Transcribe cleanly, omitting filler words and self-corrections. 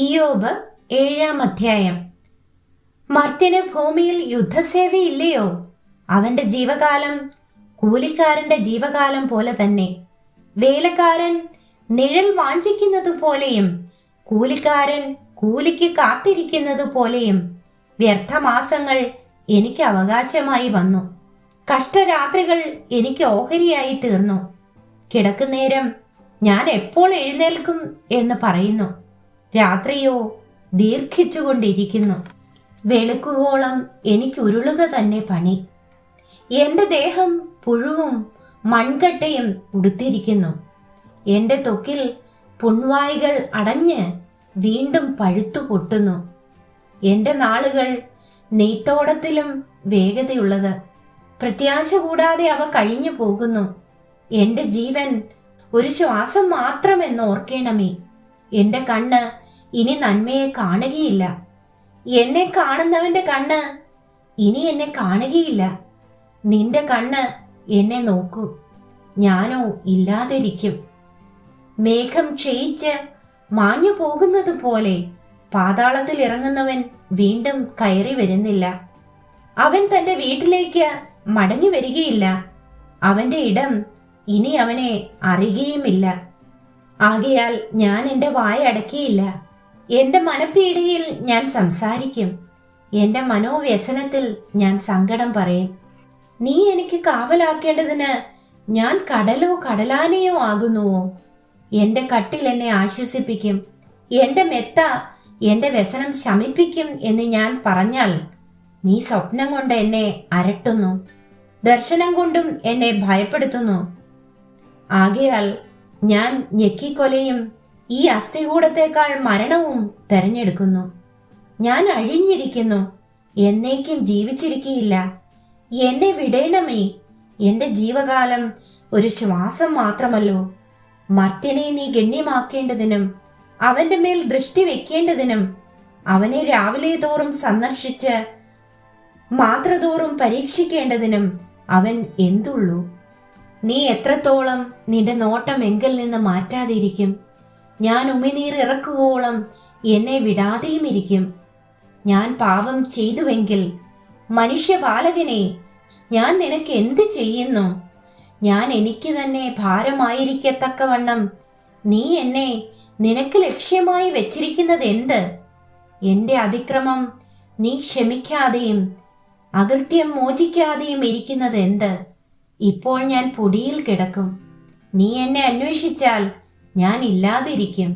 ഇയ്യോബ് 7-ാം അധ്യായം. മർത്യന് ഭൂമിയിൽ യുദ്ധസേവയില്ലയോ? അവന്റെ ജീവകാലം കൂലിക്കാരന്റെ ജീവകാലം പോലെ തന്നെ. വേലക്കാരൻ നിഴൽ വാഞ്ചിക്കുന്നത് പോലെയും കൂലിക്കാരൻ കൂലിക്ക് കാത്തിരിക്കുന്നത് പോലെയും വ്യർത്ഥമാസങ്ങൾ എനിക്ക് അവകാശമായി വന്നു. കഷ്ടരാത്രികൾ എനിക്ക് ഓഹരിയായി തീർന്നു. കിടക്കുന്നേരം ഞാൻ എപ്പോൾ എഴുന്നേൽക്കും എന്ന് പറയുന്നു. രാത്രിയോ ദീർഘിച്ചുകൊണ്ടിരിക്കുന്നു. വെളുക്കുവോളം എനിക്ക് ഉരുളുക തന്നെ പണി. എന്റെ ദേഹം പുഴുവും മൺകട്ടയും ഉടുത്തിരിക്കുന്നു. എന്റെ ത്വക്കിൽ പുൺവായികൾ അടഞ്ഞ് വീണ്ടും പഴുത്തു പൊട്ടുന്നു. എന്റെ നാളുകൾ നെയ്ത്തോടത്തിലും വേഗതയുള്ളത്. പ്രത്യാശ കൂടാതെ അവ കഴിഞ്ഞു പോകുന്നു. എന്റെ ജീവൻ ഒരു ശ്വാസം മാത്രമെന്ന് ഓർക്കണമേ. എന്റെ കണ്ണ് ഇനി നന്മയെ കാണുകയില്ല. എന്നെ കാണുന്നവന്റെ കണ്ണ് ഇനി എന്നെ കാണുകയില്ല. നിന്റെ കണ്ണ് എന്നെ നോക്കൂ, ഞാനോ ഇല്ലാതിരിക്കും. മേഘം ക്ഷയിച്ച് മാഞ്ഞു പോകുന്നത് പോലെ പാതാളത്തിൽ ഇറങ്ങുന്നവൻ വീണ്ടും കയറി വരുന്നില്ല. അവൻ തന്റെ വീട്ടിലേക്ക് മടങ്ങി വരികയില്ല. അവന്റെ ഇടം ഇനി അവനെ അറിയുകയുമില്ല. ആകയാൽ ഞാൻ എൻ്റെ വായ അടക്കിയില്ല. എന്റെ മനപ്പീടിയിൽ ഞാൻ സംസാരിക്കും. എന്റെ മനോവ്യസനത്തിൽ ഞാൻ സങ്കടം പറയും. നീ എനിക്ക് കാവലാക്കേണ്ടതിന് ഞാൻ കടലോ കടലാനയോ ആകുന്നുവോ? എന്റെ കട്ടിൽ എന്നെ ആശ്വസിപ്പിക്കും. എന്റെ മെത്ത എന്റെ വ്യസനം ശമിപ്പിക്കും എന്ന് ഞാൻ പറഞ്ഞാൽ, നീ സ്വപ്നം കൊണ്ട് എന്നെ അരട്ടുന്നു, ദർശനം കൊണ്ടും എന്നെ ഭയപ്പെടുത്തുന്നു. ആകയാൽ ഞാൻ ഞെക്കിക്കൊലയും ഈ അസ്ഥികൂടത്തേക്കാൾ മരണവും തെരഞ്ഞെടുക്കുന്നു. ഞാൻ അഴിഞ്ഞിരിക്കുന്നു, എന്നേക്കും ജീവിച്ചിരിക്കയില്ല. എന്നെ വിടേണമേ. എന്റെ ജീവകാലം ഒരു ശ്വാസം മാത്രമല്ലോ. മർത്യനെ നീ ഗണ്യമാക്കേണ്ടതിനും അവന്റെ മേൽ ദൃഷ്ടി വെക്കേണ്ടതിനും അവനെ രാവിലെ തോറും സന്ദർശിച്ച് മാത്രതോറും പരീക്ഷിക്കേണ്ടതിനും അവൻ എന്തുള്ളൂ? നീ എത്രത്തോളം നിന്റെ നോട്ടം എങ്കിൽ നിന്ന് മാറ്റാതിരിക്കും? ഞാൻ ഉമിനീർ ഇറക്കുവോളം എന്നെ വിടാതെയും ഇരിക്കും. ഞാൻ പാപം ചെയ്തുവെങ്കിൽ മനുഷ്യപാലകനെ, ഞാൻ നിനക്ക് എന്ത് ചെയ്യുന്നു? ഞാൻ എനിക്ക് തന്നെ ഭാരമായിരിക്കത്തക്കവണ്ണം നീ എന്നെ നിനക്ക് ലക്ഷ്യമായി വെച്ചിരിക്കുന്നത് എന്ത്? എന്റെ അതിക്രമം നീ ക്ഷമിക്കാതെയും അകൃത്യം മോചിക്കാതെയും ഇരിക്കുന്നത് എന്ത്? ഇപ്പോൾ ഞാൻ പൊടിയിൽ കിടക്കും. നീ എന്നെ അന്വേഷിച്ചാൽ ഞാൻ ഇല്ലാതിരിക്കും.